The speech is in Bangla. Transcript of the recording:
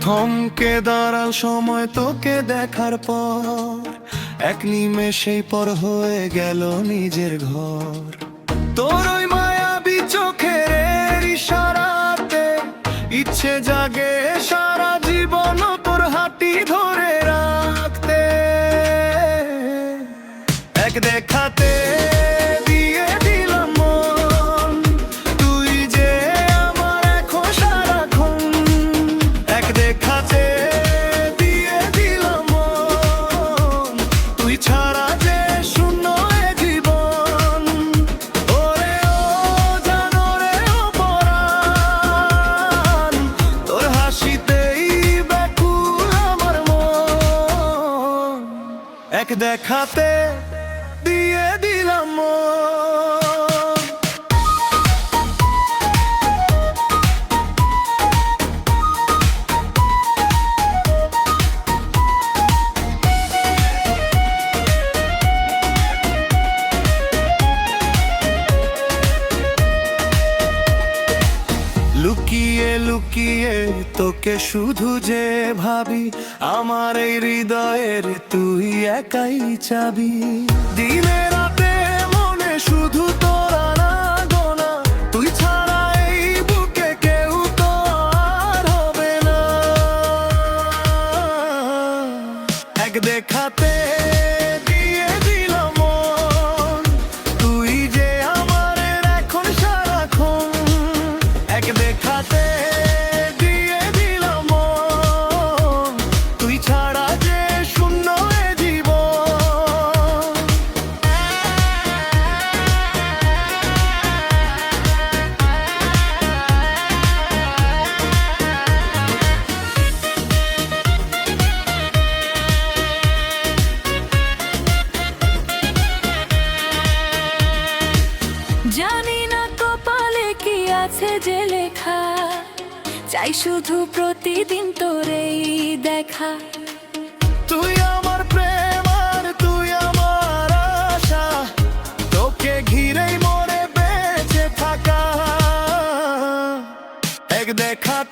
থমকে দাঁড়াল সময় তোকে দেখার পর, এক নিমেষেই পর হয়ে গেল নিজের ঘর। তোর ওই মায়াবী চোখের ইশারাতে ইচ্ছে জাগে সারা জীবন তোর হাঁটি ধরে রাখতে। এক দেখাতে দিয়ে দিলাম মন, তুই যে আমার এখন সারাক্ষণ। এক দেখাতে দিয়ে দিলাম মন, তুই ছাড়া যে শূন্য এ জীবন। ওরে ও জানো রে ও পরাণ, তোর হাসিতেই ব্যাকুল আমার মন। এক দেখাতে দিয়ে দিলাম মন। লুকিয়ে লুকিয়ে তোকে শুধু যে ভাবি, আমার এই হৃদয়ের তুই একাই চাবি। দিনে রাতে মনে শুধু তোরা না গোনা, তুই ছাড়া এই বুকে কেউ তো আর হবে না। এক দেখাতে দিয়ে দিলাম মন, তুই যে আমার এখন সারাক্ষণ। এক দেখাতে দিয়ে দিলাম মন, তুই ছাড়া যে শূন্য এ জীবন। জানি না কপালে কি আছে যে লেখা, চাই শুধু প্রতিদিন তোর এই দেখা। তুই আমার প্রেম আর তুই আমার আশা, তোকে ঘিরেই মরে বেঁচে থাকা। এক দেখাতে